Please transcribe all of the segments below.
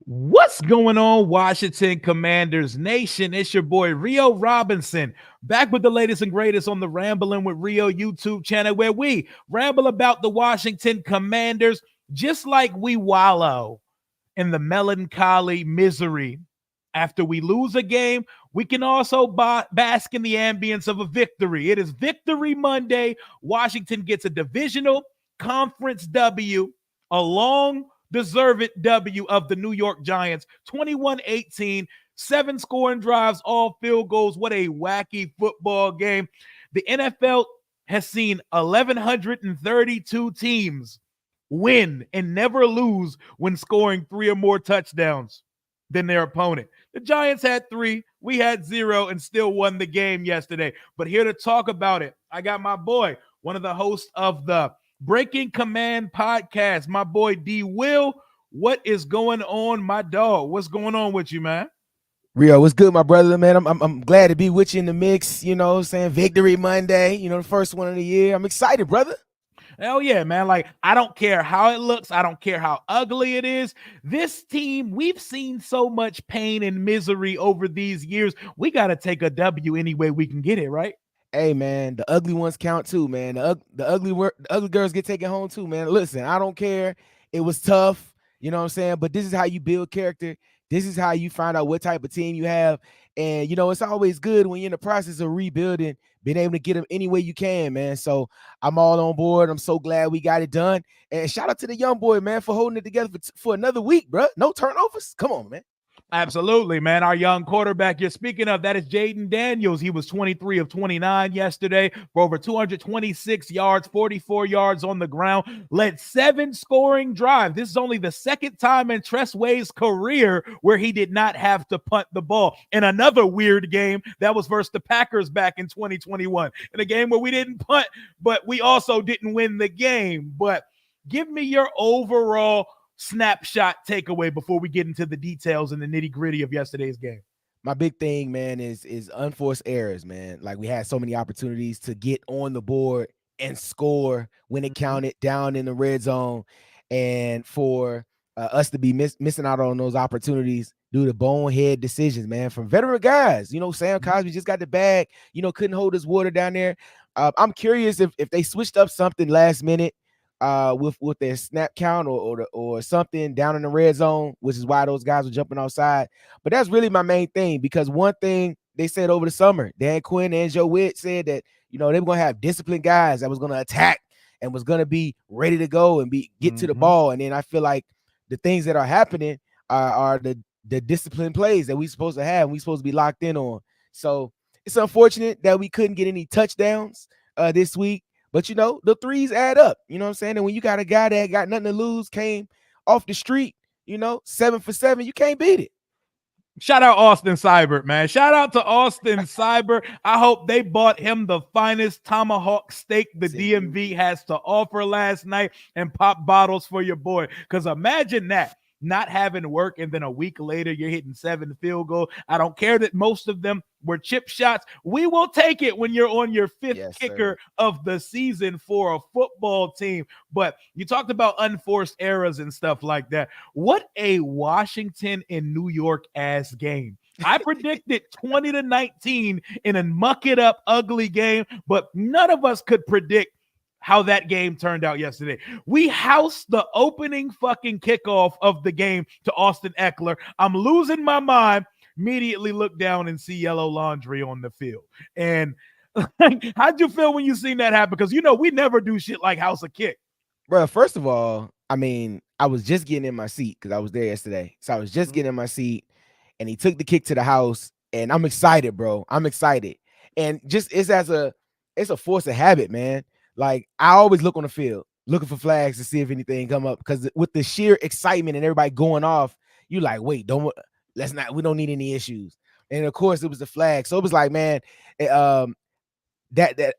What's going on, Washington Commanders Nation? It's your boy Rio Robinson, back with the latest and greatest on the Rambling with Rio YouTube channel, where we ramble about the Washington Commanders just like we wallow in the melancholy misery. After we lose a game, we can also bask in the ambience of a victory. It is Victory Monday. Washington gets a divisional conference W, a long deserved W of the New York Giants, 21-18, 7 scoring drives, all field goals. What a wacky football game. The NFL has seen 1,132 teams win and never lose when scoring 3 or more touchdowns than their opponent. The Giants had 3, we had 0, and still won the game yesterday. But here to talk about it, I got my boy, one of the hosts of the Breaking Command podcast, my boy D Will. What is going on, my dog? What's going on with you, man? Rio, what's good, my brother, man? I'm glad to be with you in the mix, you know, saying Victory Monday, you know, the first one of the year. I'm excited, brother. Hell yeah, man. Like, I don't care how it looks. I don't care how ugly it is. This team, we've seen so much pain and misery over these years. We got to take a W any way we can get it, right? Hey, man, the ugly ones count too, man. The ugly girls get taken home too, man. Listen, I don't care. It was tough, you know what I'm saying? But this is how you build character. This is how you find out what type of team you have. And, you know, it's always good when you're in the process of rebuilding, being able to get them any way you can, man. So I'm all on board. I'm so glad we got it done. And shout out to the young boy, man, for holding it together for another week, bro. No turnovers. Come on, man. Absolutely, man. Our young quarterback you're speaking of, that is Jayden Daniels. He was 23 of 29 yesterday for over 226 yards, 44 yards on the ground, led 7 scoring drives. This is only the second time in Tressway's career where he did not have to punt the ball. In another weird game, that was versus the Packers back in 2021, in a game where we didn't punt, but we also didn't win the game. But give me your overall snapshot takeaway before we get into the details and the nitty-gritty of yesterday's game. My big thing, man, is unforced errors, man. Like, we had so many opportunities to get on the board and score when it counted down in the red zone, and for us to be missing out on those opportunities due to bonehead decisions, man, from veteran guys. You know, Sam Cosby just got the bag, you know, couldn't hold his water down there. I'm curious if they switched up something last minute with their snap count or something down in the red zone, which is why those guys were jumping outside. But that's really my main thing, because one thing they said over the summer, Dan Quinn and Joe Witt said that, you know, they were going to have disciplined guys that was going to attack and was going to be ready to go and get to the ball. And then I feel like the things that are happening are the disciplined plays that we supposed to have. We supposed to be locked in on. So it's unfortunate that we couldn't get any touchdowns this week. But, you know, the threes add up, you know what I'm saying? And when you got a guy that got nothing to lose, came off the street, you know, 7 for 7, you can't beat it. Shout out Austin Seibert, man. Shout out to Austin Seibert. I hope they bought him the finest tomahawk steak the DMV has to offer last night and pop bottles for your boy. Because imagine that. Not having work, and then a week later you're hitting 7 field goals. I don't care that most of them were chip shots. We will take it when you're on your 5th kicker of the season for a football team. But you talked about unforced errors and stuff like that. What a Washington and New York ass game. I predicted 20-19 in a muck it up ugly game, but none of us could predict how that game turned out yesterday. We housed the opening fucking kickoff of the game to Austin Eckler. I'm losing my mind. Immediately look down and see yellow laundry on the field. And how'd you feel when you seen that happen? Because, you know, we never do shit like house a kick. Bro, first of all, I mean, I was just getting in my seat because I was there yesterday. So I was just getting in my seat, and he took the kick to the house, and I'm excited, bro. I'm excited. And just it's a force of habit, man. Like, I always look on the field, looking for flags to see if anything come up, because with the sheer excitement and everybody going off, you like, wait, we don't need any issues. And of course, it was the flag. So it was like, man, that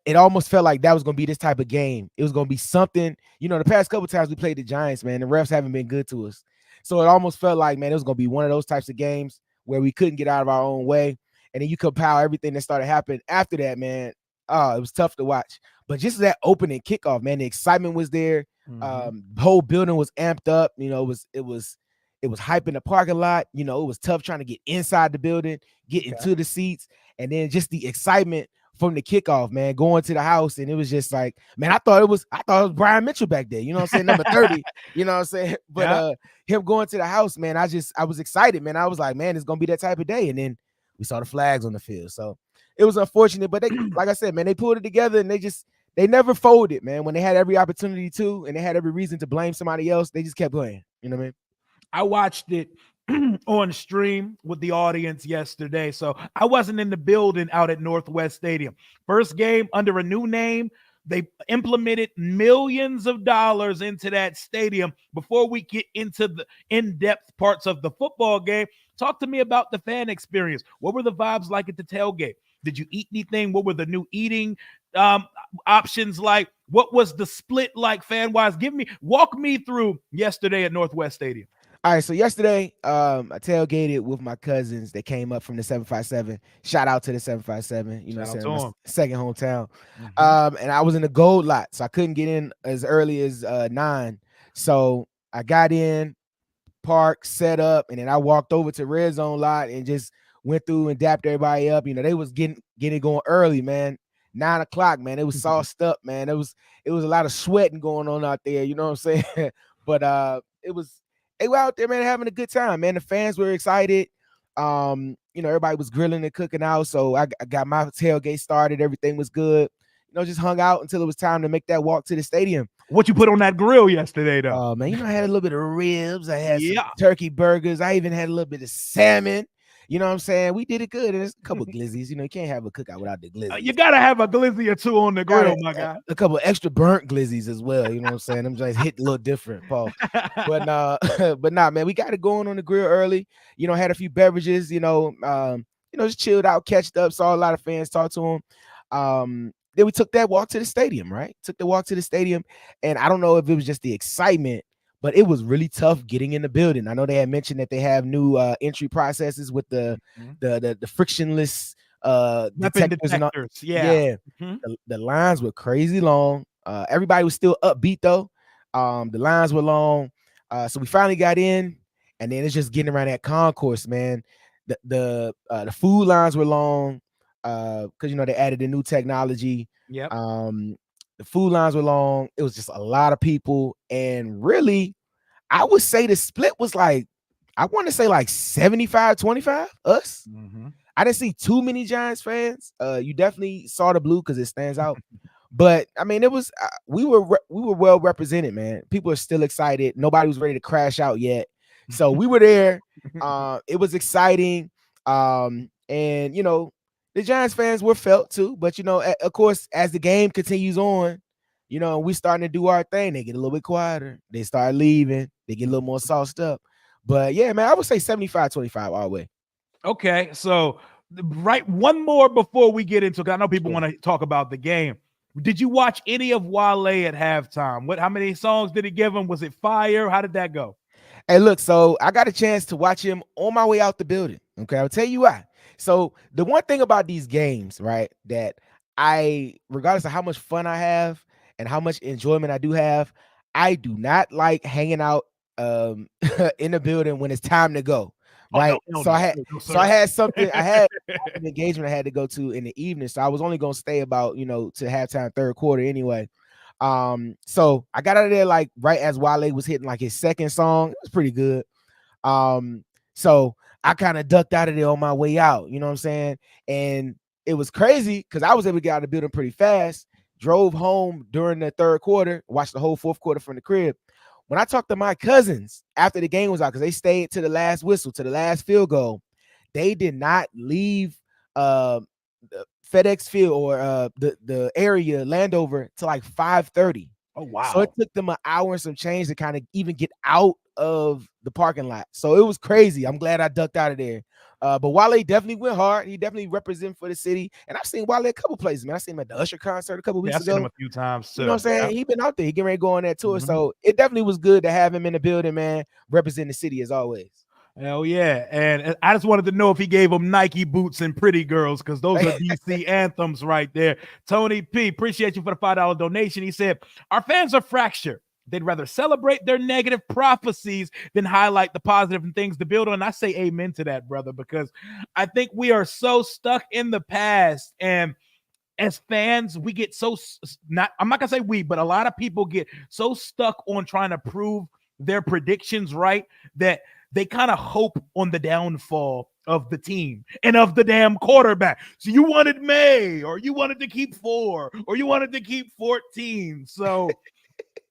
it almost felt like that was gonna be this type of game. It was gonna be something, you know. The past couple times we played the Giants, man, the refs haven't been good to us. So it almost felt like, man, it was gonna be one of those types of games where we couldn't get out of our own way. And then you compile everything that started happening after that, man. It was tough to watch. But just that opening kickoff, man, the excitement was there. The whole building was amped up. You know, it It was hype in the parking lot. You know, it was tough trying to get inside the building, get into the seats, and then just the excitement from the kickoff, man, going to the house. And it was just like, man, I thought it was Brian Mitchell back there, you know what I'm saying? Number 30, you know what I'm saying? But him going to the house, man, I was excited, man. I was like, man, it's gonna be that type of day. And then we saw the flags on the field. So it was unfortunate, but they, like I said, man, they pulled it together and they never folded, man. When they had every opportunity to, and they had every reason to blame somebody else, they just kept playing. You know what I mean? I watched it on stream with the audience yesterday, so I wasn't in the building out at Northwest Stadium. First game under a new name. They implemented millions of dollars into that stadium. Before we get into the in-depth parts of the football game, talk to me about the fan experience. What were the vibes like at the tailgate? Did you eat anything? What were the new eating options like? What was the split like fan-wise? Walk me through yesterday at Northwest Stadium. All right, so yesterday, I tailgated with my cousins. They came up from the 757. Shout out to the 757. You know what I'm saying? My second hometown. And I was in the gold lot, so I couldn't get in as early as 9. So I got in, parked, set up, and then I walked over to red zone lot and just went through and dapped everybody up. You know, they was getting going early, man. 9 o'clock, man. It was sauced up, man. It was a lot of sweating going on out there. You know what I'm saying? But they were out there, man, having a good time, man. The fans were excited. You know, everybody was grilling and cooking out. So I got my tailgate started. Everything was good. You know, just hung out until it was time to make that walk to the stadium. What you put on that grill yesterday, though? Oh, man, you know, I had a little bit of ribs. I had some turkey burgers. I even had a little bit of salmon. You know what I'm saying? We did it good. And there's a couple of glizzies. You know, you can't have a cookout without the glizzies. You got to have a glizzy or two on the grill, my guy. A couple of extra burnt glizzies as well. You know what I'm saying? Them just hit a little different, Paul. But nah, man, we got it going on the grill early. You know, had a few beverages, just chilled out, catched up, saw a lot of fans, talked to them. Then we took that walk to the stadium, right? Took the walk to the stadium. And I don't know if it was just the excitement, but it was really tough getting in the building. I know they had mentioned that they have new entry processes with the frictionless detectors. Yeah. The lines were crazy long. Everybody was still upbeat though. The lines were long. So we finally got in, and then it's just getting around that concourse, man. The food lines were long because they added the new technology. Yep. The food lines were long. It was just a lot of people. And really, I would say the split was like, I want to say like 75-25 us. I didn't see too many Giants fans. You definitely saw the blue because it stands out. But I mean, it was we were well represented, man. People are still excited. Nobody was ready to crash out yet. So we were there. It was exciting. And the Giants fans were felt too, but of course, as the game continues on, we starting to do our thing. They get a little bit quieter. They start leaving. They get a little more sauced up. But yeah, man, I would say 75-25 all the way. Okay, so right, one more before we get into. I know people want to talk about the game. Did you watch any of Wale at halftime? How many songs did he give him? Was it fire? How did that go? Hey, look, so I got a chance to watch him on my way out the building. Okay, I'll tell you why. So the one thing about these games, right, that regardless of how much fun I have and how much enjoyment I do have, I do not like hanging out in the building when it's time to go. Right. I had something, I had an engagement I had to go to in the evening. So I was only gonna stay about, to halftime, third quarter anyway. So I got out of there like right as Wale was hitting like his second song. It was pretty good. So I kind of ducked out of there on my way out, you know what I'm saying? And it was crazy because I was able to get out of the building pretty fast, drove home during the third quarter, watched the whole fourth quarter from the crib. When I talked to my cousins after the game was out, because they stayed to the last whistle, to the last field goal, they did not leave the FedEx Field or the area Landover till like 5:30. Oh, wow. So it took them an hour and some change to kind of even get out of the parking lot. So it was crazy. I'm glad I ducked out of there. But Wale definitely went hard. He definitely represented for the city. And I've seen Wale a couple places, man. I seen him at the Usher concert a couple weeks ago. I've seen him a few times too. You know what I'm saying? He been out there. He getting ready to go on that tour. So it definitely was good to have him in the building, man, representing the city as always. Hell yeah. And I just wanted to know if he gave them Nike boots and Pretty Girls, because those are DC anthems right there. Tony P, appreciate you for the $5 donation. He said, our fans are fractured. They'd rather celebrate their negative prophecies than highlight the positive and things to build on. I say amen to that, brother, because I think we are so stuck in the past. And as fans, we get so not, I'm not gonna say we, but a lot of people get so stuck on trying to prove their predictions right that they kind of hope on the downfall of the team and of the damn quarterback. So you wanted May, or you wanted to keep 4, or you wanted to keep 14. So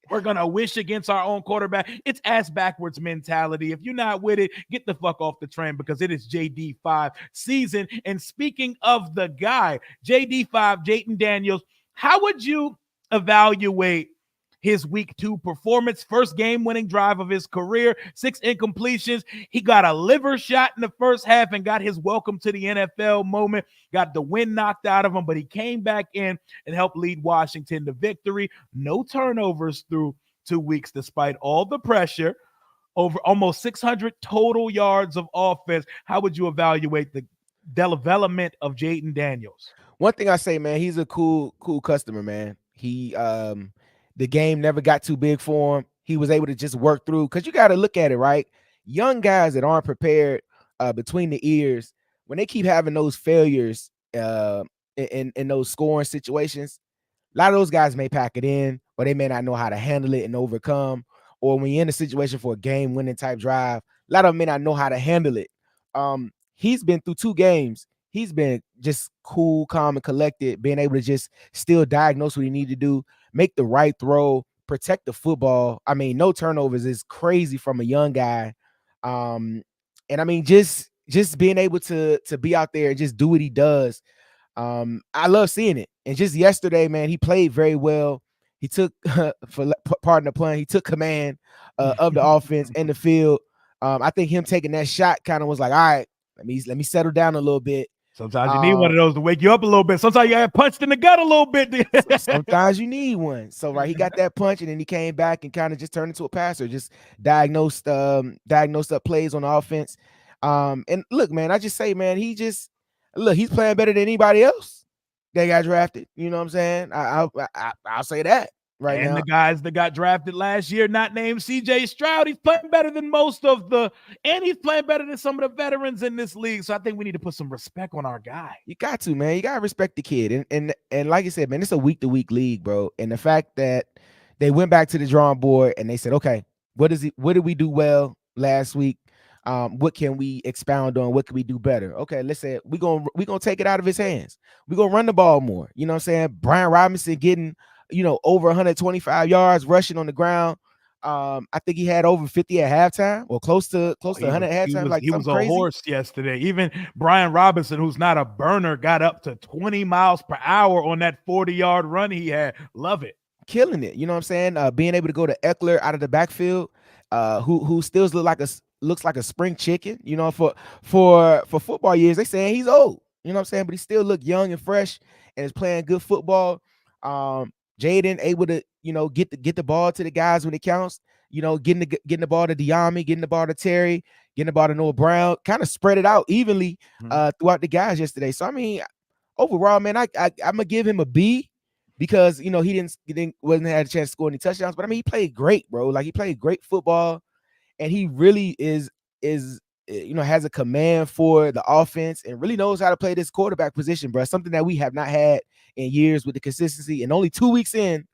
we're going to wish against our own quarterback. It's ass backwards mentality. If you're not with it, get the fuck off the train, because it is JD5 season. And speaking of the guy, JD5, Jayden Daniels, how would you evaluate his week 2 performance? First game-winning drive of his career, 6 incompletions. He got a liver shot in the first half and got his welcome to the NFL moment. Got the wind knocked out of him, but he came back in and helped lead Washington to victory. No turnovers through 2 weeks, despite all the pressure. Over almost 600 total yards of offense. How would you evaluate the development of Jayden Daniels? One thing I say, man, he's a cool customer, man. He the game never got too big for him. He was able to just work through, because you got to look at it, right? Young guys that aren't prepared between the ears, when they keep having those failures in those scoring situations, a lot of those guys may pack it in, or they may not know how to handle it and overcome. Or when you're in a situation for a game-winning type drive, a lot of them may not know how to handle it. He's been through 2 games. He's been just cool, calm, and collected, being able to just still diagnose what he needed to do, make the right throw, protect the football. I mean, no turnovers is crazy from a young guy. And I mean, just being able to be out there and just do what he does. I love seeing it. And just yesterday, man, he played very well. He took, pardon the pun, he took command of the offense and the field. I think him taking that shot kind of was like, all right, let me settle down a little bit. Sometimes you need one of those to wake you up a little bit. Sometimes you got punched in the gut a little bit. Sometimes you need one. So right, he got that punch, and then he came back and kind of just turned into a passer, just diagnosed up plays on the offense. And look, man, I just say, man, he's playing better than anybody else that got drafted. You know what I'm saying? I'll say that right now. And the guys that got drafted last year, not named CJ Stroud, he's playing better than and he's playing better than some of the veterans in this league. So I think we need to put some respect on our guy. You got to, man. You got to respect the kid. And like you said, man, it's a week-to-week league, bro. And the fact that they went back to the drawing board and they said, okay, what did we do well last week? What can we expound on? What can we do better? Okay, let's say we're gonna take it out of his hands. We're gonna run the ball more. You know what I'm saying? Brian Robinson getting, over 125 yards rushing on the ground. I think he had over 50 at halftime, or close to 100 at halftime. He was a crazy horse yesterday. Even Brian Robinson, who's not a burner, got up to 20 miles per hour on that 40-yard run he had. Love it. Killing it. You know what I'm saying? Being able to go to Eckler out of the backfield, who still looks like a spring chicken. For football years, they saying he's old. You know what I'm saying? But he still look young and fresh and is playing good football. Jayden able to, get the ball to the guys when it counts. Getting the ball to Diami, getting the ball to Terry, getting the ball to Noah Brown, kind of spread it out evenly throughout the guys yesterday. So I mean, overall, man, I'm gonna give him a B, because he wasn't had a chance to score any touchdowns. But I mean, he played great, bro. Like, he played great football, and he really is has a command for the offense and really knows how to play this quarterback position, bro. Something that we have not had in years with the consistency. And only 2 weeks in,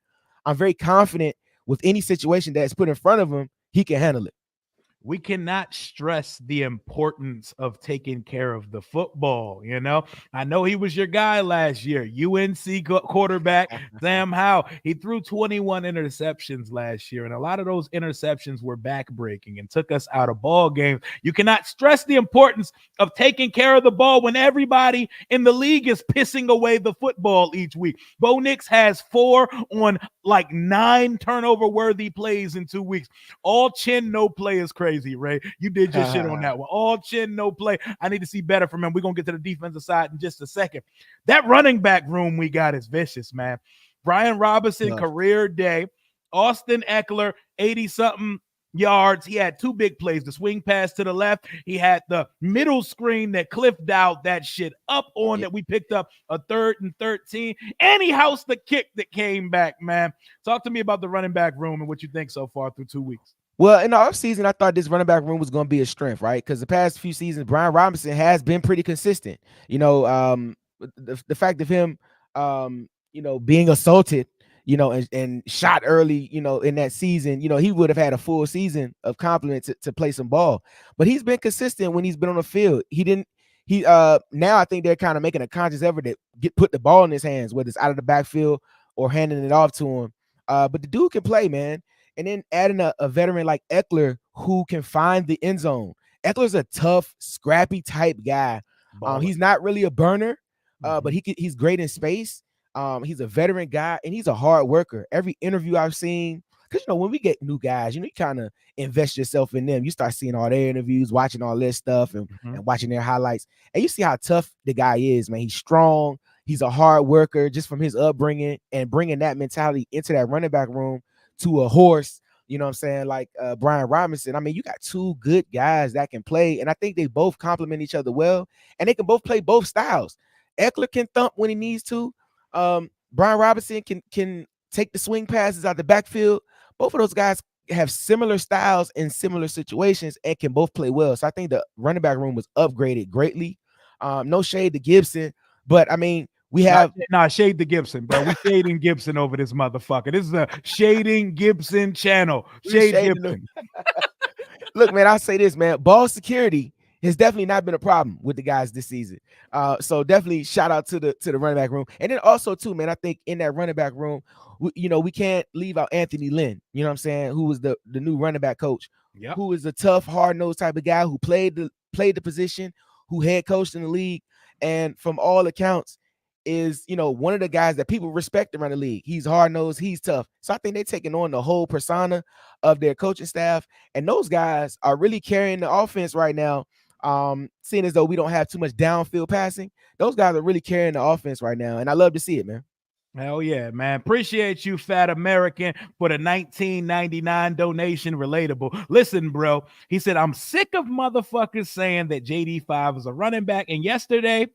I'm very confident with any situation that's put in front of him, he can handle it. We cannot stress the importance of taking care of the football. I know he was your guy last year, UNC quarterback Sam Howell. He threw 21 interceptions last year, and a lot of those interceptions were backbreaking and took us out of ball games. You cannot stress the importance of taking care of the ball when everybody in the league is pissing away the football each week. Bo Nix has 4 on like 9 turnover-worthy plays in 2 weeks. All chin, no play is crazy. Ray, you did your shit on that one. All chin, no play. I need to see better from him. We're going to get to the defensive side in just a second. That running back room we got is vicious, man. Brian Robinson, career day. Austin Eckler, 80-something yards. He had two big plays, the swing pass to the left. He had the middle screen that Cliff dialed that shit up on, Yeah. that we picked up a 3rd and 13. And he housed the kick that came back, man. Talk to me about the running back room and what you think so far through 2 weeks. Well, in the offseason, I thought this running back room was going to be a strength, right? Because the past few seasons, Brian Robinson has been pretty consistent. The fact of him, being assaulted, and shot early, in that season, he would have had a full season of compliments to play some ball. But he's been consistent when he's been on the field. Now I think they're kind of making a conscious effort to put the ball in his hands, whether it's out of the backfield or handing it off to him. But the dude can play, man. And then adding a veteran like Eckler who can find the end zone. Eckler's a tough, scrappy type guy. He's not really a burner, but he's great in space. He's a veteran guy, and he's a hard worker. Every interview I've seen, because when we get new guys, you kind of invest yourself in them. You start seeing all their interviews, watching all this stuff, and watching their highlights, and you see how tough the guy is, man. He's strong. He's a hard worker, just from his upbringing, and bringing that mentality into that running back room to a horse. You know what I'm saying? Like Brian Robinson. I mean, you got two good guys that can play, and I think they both complement each other well, and they can both play both styles. Eckler can thump when he needs to. Brian Robinson can take the swing passes out the backfield. Both of those guys have similar styles in similar situations and can both play well. So I think the running back room was upgraded greatly. No shade to Gibson, but I mean, we have shade the Gibson, bro. We shading Gibson over this motherfucker. This is a shading Gibson channel. Shade Gibson. Look, man, I'll say this, man. Ball security has definitely not been a problem with the guys this season. So definitely shout out to the running back room. And then also too, man, I think in that running back room, we can't leave out Anthony Lynn, you know what I'm saying, who was the new running back coach, who is a tough, hard-nosed type of guy who played the position, who head coached in the league, and from all accounts is one of the guys that people respect around the league. He's hard-nosed, he's tough. So I think they're taking on the whole persona of their coaching staff, and those guys are really carrying the offense right now. Seeing as though we don't have too much downfield passing, those guys are really carrying the offense right now, and I love to see it, man. Hell yeah, man. Appreciate you, Fat American, for the $19.99 donation. Relatable. Listen, bro. He said, I'm sick of motherfuckers saying that JD5 is a running back, and yesterday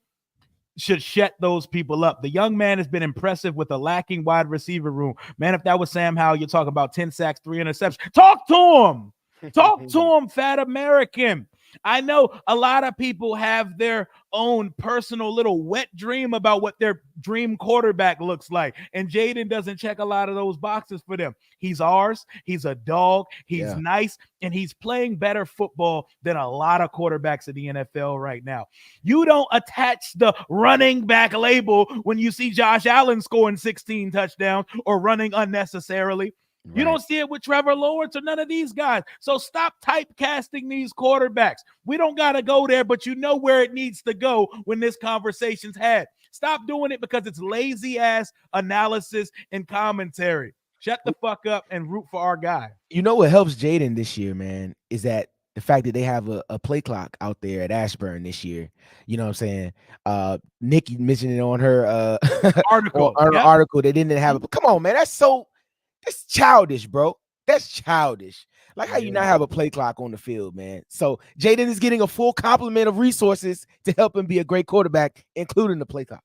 should shut those people up. The young man has been impressive with a lacking wide receiver room. Man, if that was Sam Howell, you're talking about 10 sacks, 3 interceptions. Talk to him. Talk to him, Fat American. I know a lot of people have their own personal little wet dream about what their dream quarterback looks like. And Jayden doesn't check a lot of those boxes for them. He's ours. He's a dog. He's nice. And he's playing better football than a lot of quarterbacks in the NFL right now. You don't attach the running back label when you see Josh Allen scoring 16 touchdowns or running unnecessarily. Right. You don't see it with Trevor Lawrence or none of these guys. So stop typecasting these quarterbacks. We don't got to go there, but you know where it needs to go when this conversation's had. Stop doing it because it's lazy ass analysis and commentary. Shut the fuck up and root for our guy. You know what helps Jayden this year, man, is that the fact that they have a play clock out there at Ashburn this year. You know what I'm saying? Nikki mentioned it on her article. Article. They didn't have it. But come on, man. That's childish, bro. That's childish. Like, how you not have a play clock on the field, man? So Jayden is getting a full complement of resources to help him be a great quarterback, including the play clock.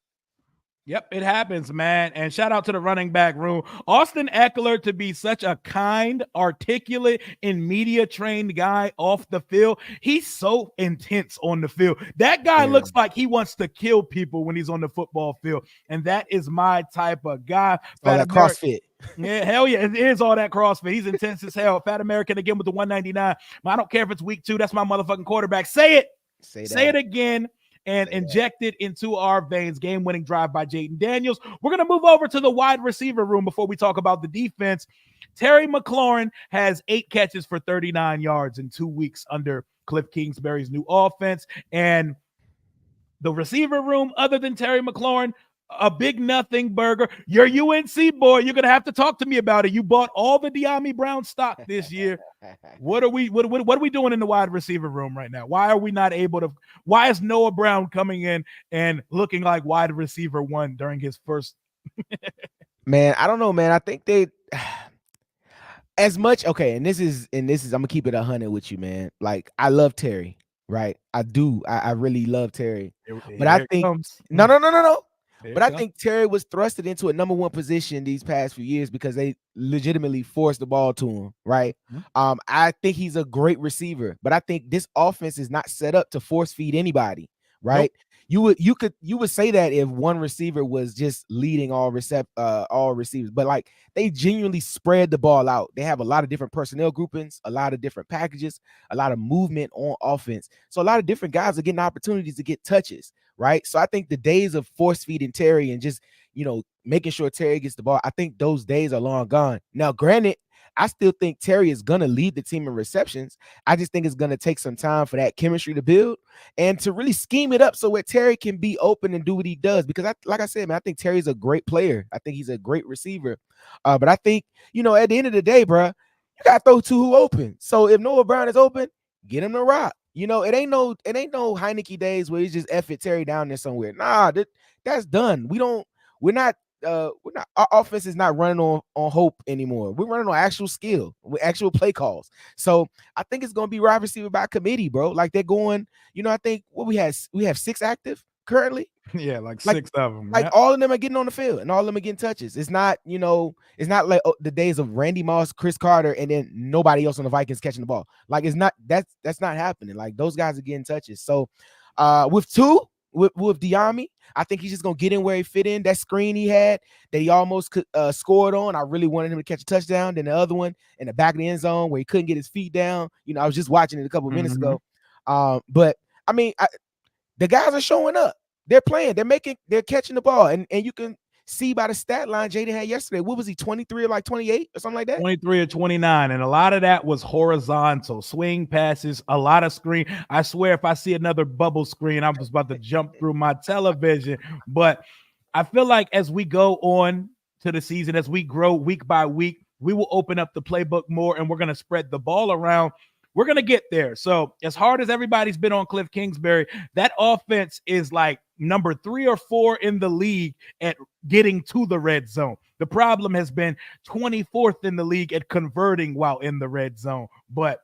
Yep, it happens, man. And shout out to the running back room. Austin Eckler, to be such a kind, articulate, and media-trained guy off the field. He's so intense on the field. That guy looks like he wants to kill people when he's on the football field. And that is my type of guy. All that CrossFit. Yeah, hell yeah. It is all that CrossFit. He's intense as hell. Fat American again with the 199. I don't care if it's week 2. That's my motherfucking quarterback. Say it. Say it again. And inject it into our veins. Game-winning drive by Jayden Daniels. We're going to move over to the wide receiver room before we talk about the defense. Terry McLaurin has 8 catches for 39 yards in 2 weeks under Cliff Kingsbury's new offense. And the receiver room, other than Terry McLaurin, a big nothing burger. You're UNC boy. You're gonna have to talk to me about it. You bought all the De'Ami Brown stock this year. What are we doing in the wide receiver room right now? Why are we not able to? Why is Noah Brown coming in and looking like wide receiver 1 during his first? Man, I don't know, man. I think as much okay, and this is I'm gonna keep it 100 with you, man. Like I love Terry, right? I do. I really love Terry. But I Here it think comes. no. Here But it I comes. think Terry was thrusted into a number one position these past few years because they legitimately forced the ball to him, right? Mhm. I think he's a great receiver, but I think this offense is not set up to force feed anybody, Nope. right? You would say that if one receiver was just leading all receivers, but like they genuinely spread the ball out. They have a lot of different personnel groupings, a lot of different packages, a lot of movement on offense. So a lot of different guys are getting opportunities to get touches, right? So I think the days of force feeding Terry and just, making sure Terry gets the ball, I think those days are long gone. Now, granted, I still think Terry is going to lead the team in receptions. I just think it's going to take some time for that chemistry to build and to really scheme it up so where Terry can be open and do what he does. Because like I said, man, I think Terry's a great player. I think he's a great receiver. But I think, at the end of the day, bro, you got to throw two who open. So if Noah Brown is open, get him to rock. It ain't no Heineke days where he's just F it Terry down there somewhere. Nah, that's done. We're not our offense is not running on hope anymore. We're running on actual skill with actual play calls. So I think it's gonna be wide receiver by committee, bro. Like they're going, I think what we have 6 active currently. Yeah, like Like 6 of them. like Yeah. all of them are getting on the field and all of them are getting touches. It's not like the days of Randy Moss, Chris Carter, and then nobody else on the Vikings catching the ball. Like it's not that's not happening. Like those guys are getting touches. So with two with Diami, I think he's just gonna get in where he fit in. That screen he had that he almost scored on, I really wanted him to catch a touchdown. Then the other one in the back of the end zone where he couldn't get his feet down. I was just watching it a couple of minutes Mhm. ago. But I mean, the guys are showing up. They're playing. They're catching the ball, and you can see by the stat line Jayden had yesterday. What was he, 23 or like 28 or something like that? 23 or 29, and a lot of that was horizontal swing passes, a lot of screen. I swear, if I see another bubble screen, I'm just about to jump through my television. But I feel like as we go on to the season, as we grow week by week, we will open up the playbook more and we're going to spread the ball around. We're going to get there. So, as hard as everybody's been on Cliff Kingsbury, that offense is like number 3 or 4 in the league at getting to the red zone. The problem has been 24th in the league at converting while in the red zone. But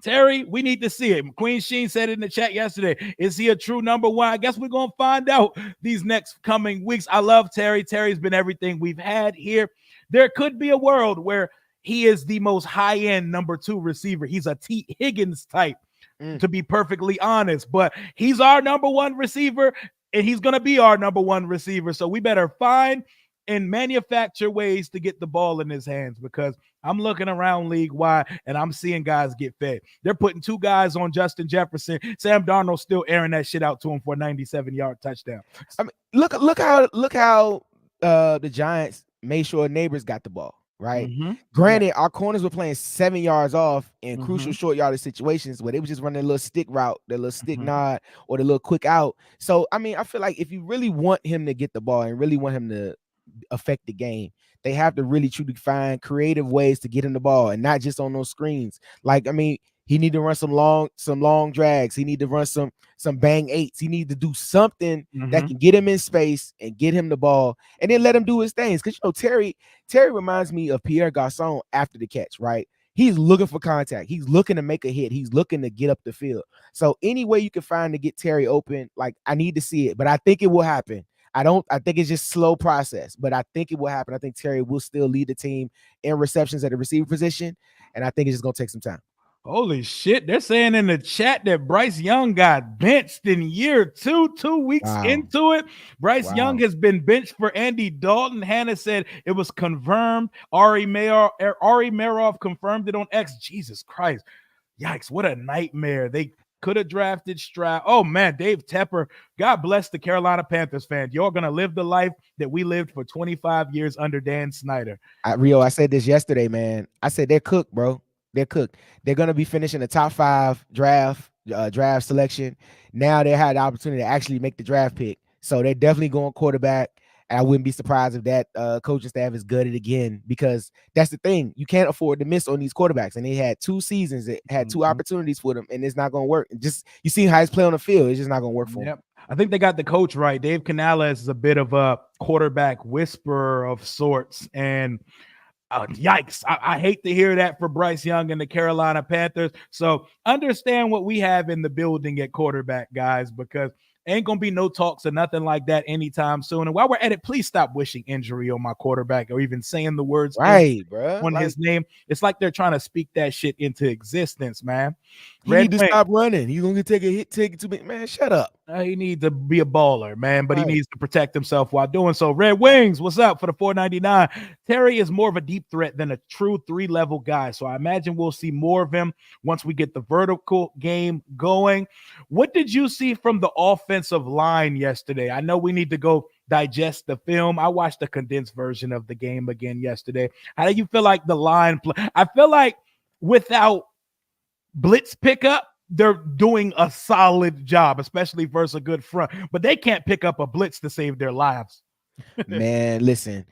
Terry, we need to see it. Queen Sheen said in the chat yesterday, is he a true number one? I guess we're going to find out these next coming weeks. I love Terry. Terry's been everything we've had here. There could be a world where he is the most high-end number 2 receiver. He's a T. Higgins type, to be perfectly honest. But he's our number 1 receiver, and he's going to be our number 1 receiver. So we better find and manufacture ways to get the ball in his hands, because I'm looking around league-wide and I'm seeing guys get fed. They're putting 2 guys on Justin Jefferson. Sam Darnold still airing that shit out to him for a 97-yard touchdown. I mean, look how the Giants made sure neighbors got the ball, right? Granted, our corners were playing 7 yards off in crucial short yardage situations where they was just running a little stick route, their little stick nod, or the little quick out. So I mean, I feel like if you really want him to get the ball and really want him to affect the game, they have to really truly find creative ways to get him the ball and not just on those screens. Like, I mean, he need to run some long drags. He need to run some bang eights. He need to do something that can get him in space and get him the ball and then let him do his things. Because Terry reminds me of Pierre Garçon after the catch, right? He's looking for contact. He's looking to make a hit. He's looking to get up the field. So any way you can find to get Terry open, like, I need to see it, but I think it will happen. I think it's just slow process, but I think it will happen. I think Terry will still lead the team in receptions at the receiver position, and I think it's just going to take some time. Holy shit. They're saying in the chat that Bryce Young got benched in year 2, 2 weeks into it. Bryce Young has been benched for Andy Dalton. Hannah said it was confirmed. Ari Meroff confirmed it on X. Jesus Christ. Yikes. What a nightmare. They could have drafted Stroud. Oh, man. Dave Tepper. God bless the Carolina Panthers fan. You're going to live the life that we lived for 25 years under Dan Snyder. Rio, I said this yesterday, man. I said they're cooked, bro. They're cooked. They're going to be finishing the top 5 draft selection. Now they had the opportunity to actually make the draft pick. So they're definitely going quarterback. And I wouldn't be surprised if that coaching staff is gutted again, because that's the thing. You can't afford to miss on these quarterbacks. And they had 2 seasons that had 2 opportunities for them, and it's not going to work. Just, you see how he's playing on the field. It's just not going to work for him. I think they got the coach right. Dave Canales is a bit of a quarterback whisperer of sorts. And Yikes. I hate to hear that for Bryce Young and the Carolina Panthers. So understand what we have in the building at quarterback, guys, because ain't going to be no talks or nothing like that anytime soon. And while we're at it, please stop wishing injury on my quarterback or even saying the words Right, bro. on his name. It's like they're trying to speak that shit into existence, man. He need to stop running. He's going to take a hit, take it to me. Man, shut up. He needs to be a baller, man, but Right. he needs to protect himself while doing so. Red Wings, what's up for the $4.99? Terry is more of a deep threat than a true 3-level guy, so I imagine we'll see more of him once we get the vertical game going. What did you see from the offensive line yesterday? I know we need to go digest the film. I watched the condensed version of the game again yesterday. How do you feel like the line play? I feel like without blitz pickup, they're doing a solid job, especially versus a good front, but they can't pick up a blitz to save their lives. Man, listen,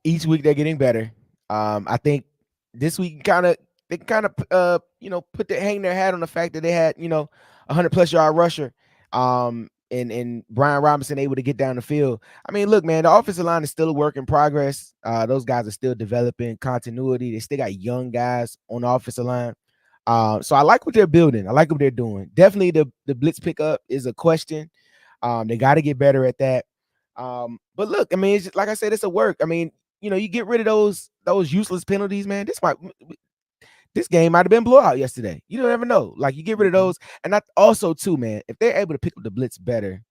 each week they're getting better. I think this week they kind of hang their hat on the fact that they had 100+ yard rusher, and Brian Robinson able to get down the field. I mean, look, man, the offensive line is still a work in progress. Those guys are still developing continuity. They still got young guys on the offensive line. So I like what they're building. I like what they're doing. Definitely the blitz pickup is a question. They got to get better at that. But look, I mean, it's just, like I said, it's a work. I mean, you get rid of those useless penalties, man. This game might have been blowout yesterday. You don't ever know. Like, you get rid of those. And also too, man, if they're able to pick up the blitz better,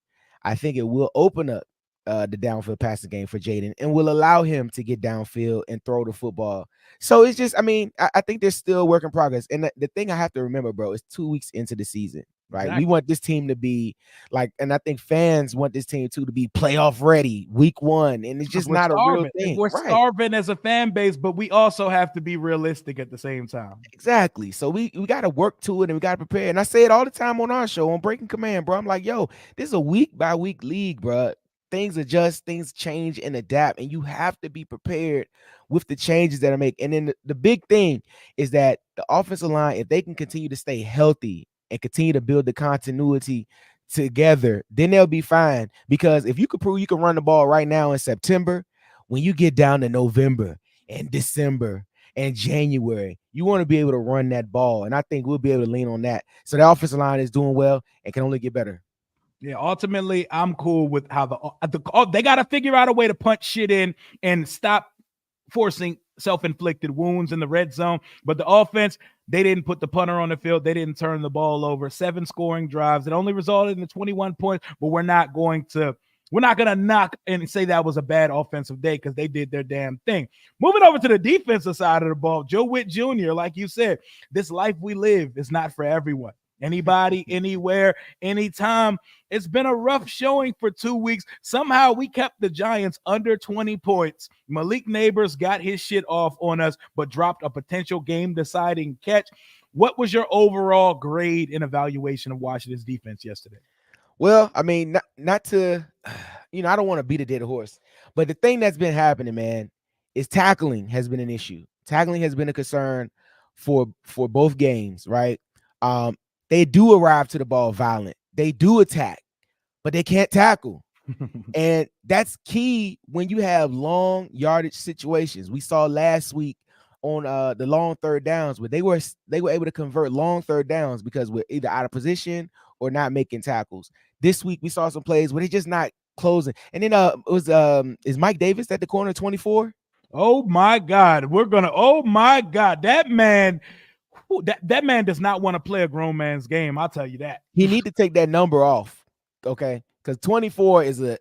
I think it will open up the downfield passing game for Jayden and will allow him to get downfield and throw the football. So it's just, I mean, I think there's still work in progress. And the thing I have to remember, bro, is 2 weeks into the season, right? Exactly. We want this team to be like, and I think fans want this team too to be playoff ready week 1. And it's just not starving. A real thing. We're starving as a fan base, but we also have to be realistic at the same time. Exactly. So we got to work to it and we got to prepare. And I say it all the time on our show on Breaking Command, bro. I'm like, yo, this is a week by week league, bro. Things adjust, things change and adapt, and you have to be prepared with the changes that I make. And then the big thing is that the offensive line, if they can continue to stay healthy and continue to build the continuity together, then they'll be fine. Because if you can prove you can run the ball right now in September, when you get down to November and December and January, you want to be able to run that ball. And I think we'll be able to lean on that. So the offensive line is doing well and can only get better. Yeah, ultimately, I'm cool with how they got to figure out a way to punch shit in and stop forcing self-inflicted wounds in the red zone. But the offense, they didn't put the punter on the field. They didn't turn the ball over. 7 scoring drives. It only resulted in 21 points, but we're not going to knock and say that was a bad offensive day because they did their damn thing. Moving over to the defensive side of the ball, Joe Witt Jr., like you said, this life we live is not for everyone. Anybody, anywhere, anytime. It's been a rough showing for 2 weeks. Somehow we kept the Giants under 20 points. Malik Neighbors got his shit off on us, but dropped a potential game-deciding catch. What was your overall grade and evaluation of Washington's defense yesterday? Well, I mean, not to, I don't want to beat a dead horse, but the thing that's been happening, man, is tackling has been an issue. Tackling has been a concern for both games, right? They do arrive to the ball violent. They do attack, but they can't tackle. And that's key when you have long yardage situations. We saw last week on the long third downs where they were able to convert long third downs because we're either out of position or not making tackles. This week we saw some plays where they're just not closing. And then is Mike Davis at the corner 24? Oh my God. Oh my God. That man does not want to play a grown man's game. I'll tell you that. He need to take that number off, okay? Because 24 is a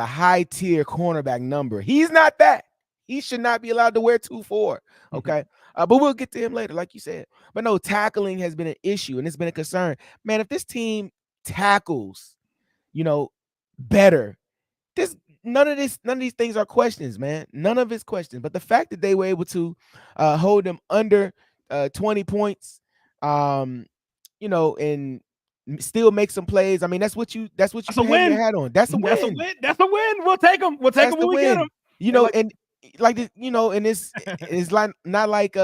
high tier cornerback number. He's not that. He should not be allowed to wear 24, okay? But we'll get to him later, like you said. But no, tackling has been an issue and it's been a concern. Man, if this team tackles, better, none of these things are questions, man. None of it's questions. But the fact that they were able to hold them under 20 points, and still make some plays. I mean, that's what you hang your hat on. That's a win. That's a win. We'll take them. We'll take them when we get them. And it's like not like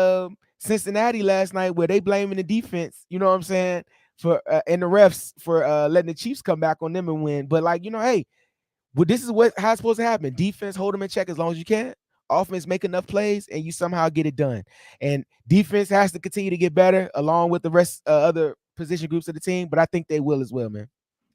Cincinnati last night where they blaming the defense. You know what I'm saying? For and the refs for letting the Chiefs come back on them and win. But hey, well, this is how it's supposed to happen. Defense hold them in check as long as you can. offense make enough plays and you somehow get it done. And defense has to continue to get better along with the rest other position groups of the team, but I think they will as well, man.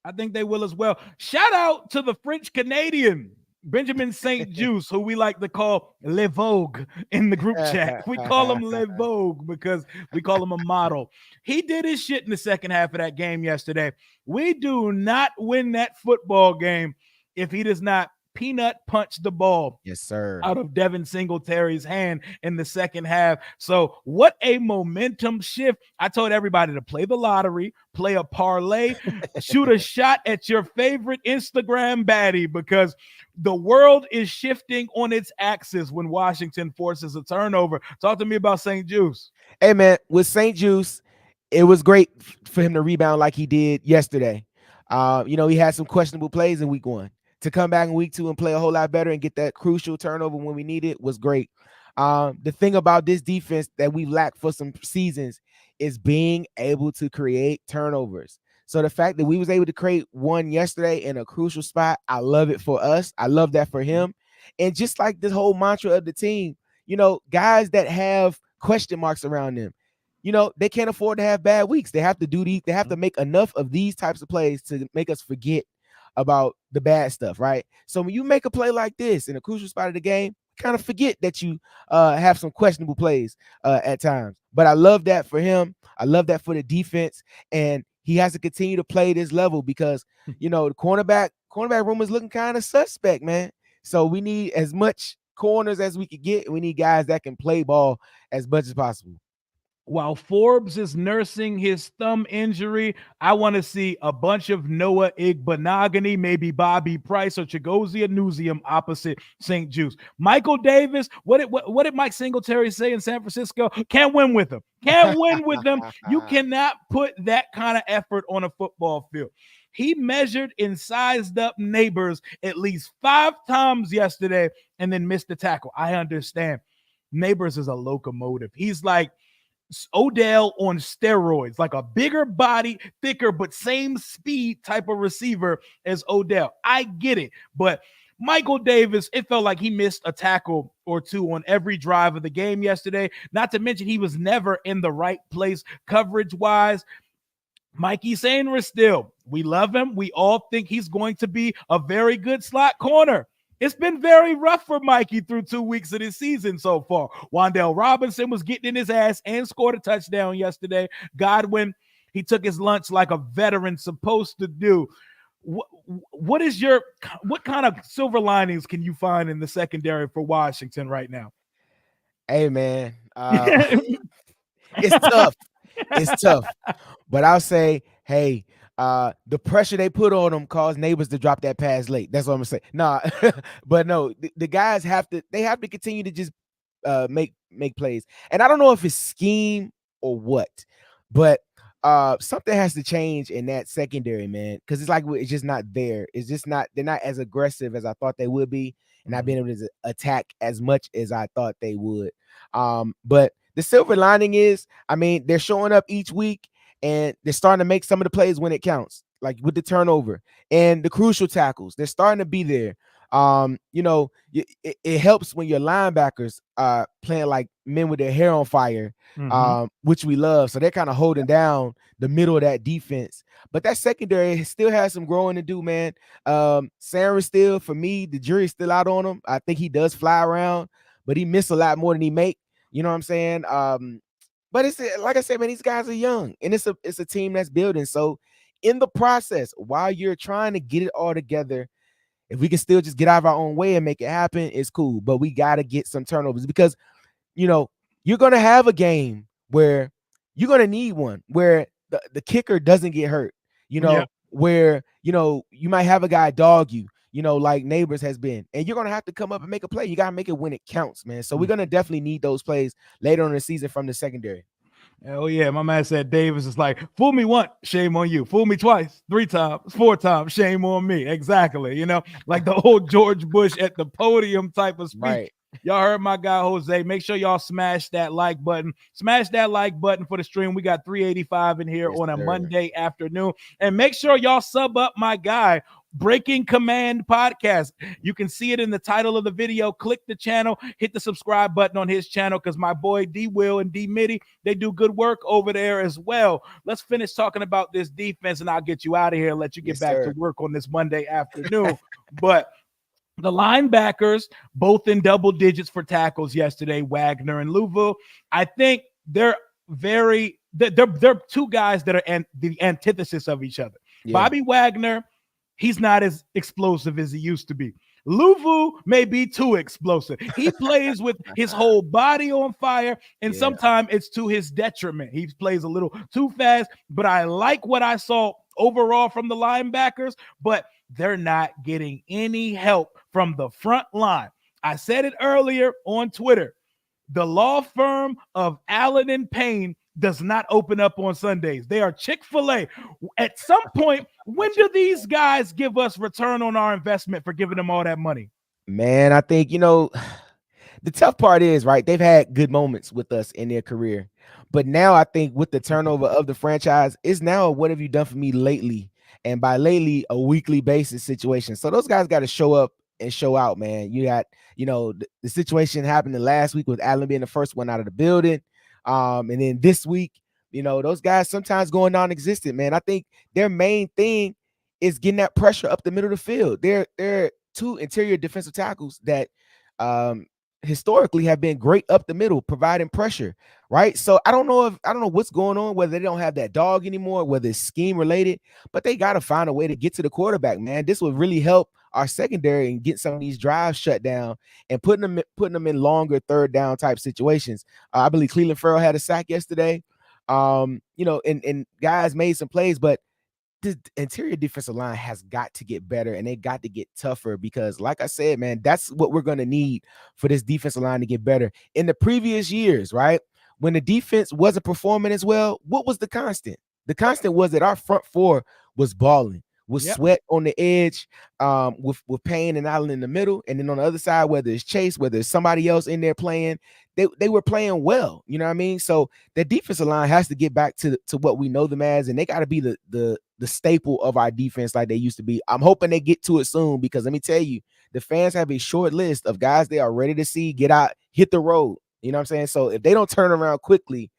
I think they will as well. Shout out to the French Canadian Benjamin St-Juste, who we like to call Le Vogue in the group chat. We call him Le Vogue because we call him a model. He did his shit in the second half of that game yesterday. We do not win that football game if he does not peanut punch the ball Yes, sir. out of Devin Singletary's hand in the second half. So what a momentum shift. I told everybody to play the lottery, play a parlay, shoot a shot at your favorite Instagram baddie, because the world is shifting on its axis when Washington forces a turnover. Talk to me about St-Juste. Hey, man, with St-Juste, it was great for him to rebound like he did yesterday. He had some questionable plays in week 1. To come back in week 2 and play a whole lot better and get that crucial turnover when we need it was great. The thing about this defense that we lacked for some seasons is being able to create turnovers. So the fact that we was able to create one yesterday in a crucial spot, I love it for us. I love that for him. And just like this whole mantra of the team, guys that have question marks around them, they can't afford to have bad weeks. They have to they have to make enough of these types of plays to make us forget about the bad stuff, right? So when you make a play like this in a crucial spot of the game, kind of forget that you have some questionable plays at times. But I love that for him. I love that for the defense, and he has to continue to play this level because the cornerback room is looking kind of suspect, man. So we need as much corners as we could get. We need guys that can play ball as much as possible. While Forbes is nursing his thumb injury, I want to see a bunch of Noah Igbenogany, maybe Bobby Price or Chigozie Newsium opposite St-Juste. Michael Davis, what did Mike Singletary say in San Francisco? Can't win with him. Can't win with them. You cannot put that kind of effort on a football field. He measured and sized up Neighbors at least 5 times yesterday and then missed the tackle. I understand. Neighbors is a locomotive. He's like Odell on steroids, like a bigger body, thicker, but same speed type of receiver as Odell. I get it. But Michael Davis, it felt like he missed a tackle or two on every drive of the game yesterday. Not to mention he was never in the right place coverage-wise. Mikey Sainristil, still, we love him. We all think he's going to be a very good slot corner. It's been very rough for Mikey through 2 weeks of this season so far. Wan'Dale Robinson was getting in his ass and scored a touchdown yesterday. Godwin, he took his lunch like a veteran supposed to do. What kind of silver linings can you find in the secondary for Washington right now? Hey, man, it's tough. It's tough. But I'll say, hey, the pressure they put on them caused Neighbors to drop that pass late. That's what I'm gonna say. Nah, but no, the guys have to continue to just make plays. And I don't know if it's scheme or what, but something has to change in that secondary, man, because it's just not there. It's just not, they're not as aggressive as I thought they would be, and not being able to attack as much as I thought they would. But the silver lining is, I mean, they're showing up each week and they're starting to make some of the plays when it counts, like with the turnover and the crucial tackles. They're starting to be there. It helps when your linebackers are playing like men with their hair on fire, which we love. So they're kind of holding down the middle of that defense. But that secondary still has some growing to do, man. Sarah still, for me, the jury's still out on him. I think he does fly around, but he missed a lot more than he make. You know what I'm saying? But it's like I said, man, these guys are young, and it's a team that's building. So in the process, while you're trying to get it all together, if we can still just get out of our own way and make it happen, it's cool. But we got to get some turnovers because, you're going to have a game where you're going to need one where the kicker doesn't get hurt, where, you might have a guy dog you, like Neighbors has been, and you're going to have to come up and make a play. You got to make it when it counts, man. So we're going to definitely need those plays later on in the season from the secondary. Hell yeah. My man said Davis is like, fool me once, shame on you. Fool me twice, 3 times, 4 times, shame on me. Exactly. Like the old George Bush at the podium type of speech. Right. Y'all heard my guy Jose. Make sure y'all smash that like button. Smash that like button for the stream. We got 385 in here on a Monday afternoon. And make sure y'all sub up my guy, Breaking Command Podcast. You can see it in the title of the video. Click the channel, hit the subscribe button on his channel because my boy D Will and D Mitty, they do good work over there as well. Let's finish talking about this defense and I'll get you out of here and let you get back to work on this Monday afternoon. But the linebackers, both in double digits for tackles yesterday, Wagner and Louisville. I think they're two guys that are the antithesis of each other. Yeah. Bobby Wagner, he's not as explosive as he used to be. Louvu may be too explosive. He plays with his whole body on fire, and sometimes it's to his detriment. He plays a little too fast, but I like what I saw overall from the linebackers, but they're not getting any help from the front line. I said it earlier on Twitter. The law firm of Allen and Payne does not open up on Sundays. They are Chick-fil-A. At some point, when do these guys give us return on our investment for giving them all that money? Man, I think, the tough part is, right, they've had good moments with us in their career. But now I think with the turnover of the franchise, it's now what have you done for me lately? And by lately, a weekly basis situation. So those guys got to show up and show out, man. You got, the situation happening last week with Allen being the first one out of the building. And then this week, those guys sometimes going non-existent, man. I think their main thing is getting that pressure up the middle of the field. They're two interior defensive tackles that historically have been great up the middle, providing pressure, right? So I don't know what's going on, whether they don't have that dog anymore, whether it's scheme related, but they got to find a way to get to the quarterback, man. This would really help our secondary and get some of these drives shut down and putting them in longer third down type situations. I believe Cleveland Farrell had a sack yesterday. And guys made some plays, but the interior defensive line has got to get better and they got to get tougher because, like I said, man, that's what we're going to need for this defensive line to get better. In the previous years, right, when the defense wasn't performing as well, what was the constant? The constant was that our front four was balling, with Sweat on the edge, with Payne and Allen in the middle, and then on the other side, whether it's Chase, whether it's somebody else in there playing, they were playing well. You know what I mean? So the defensive line has to get back to what we know them as, and they got to be the staple of our defense like they used to be. I'm hoping they get to it soon because let me tell you, the fans have a short list of guys they are ready to see get out, hit the road. You know what I'm saying? So if they don't turn around quickly,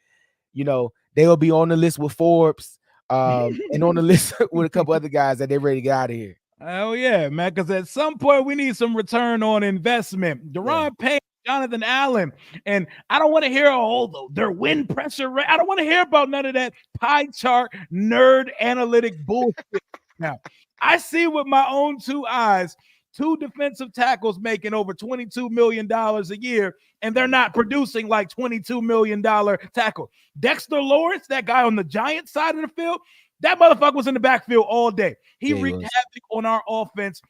they'll be on the list with Forbes. And on the list with a couple other guys that they're ready to get out of here. Oh yeah, man. Because at some point we need some return on investment. Deron Payne, Jonathan Allen, and I don't want to hear their win pressure rate. I don't want to hear about none of that pie chart nerd analytic bullshit. Now I see with my own two eyes. Two defensive tackles making over $22 million a year, and they're not producing like $22 million tackle. Dexter Lawrence, that guy on the Giants side of the field, that motherfucker was in the backfield all day. He wreaked havoc on our offense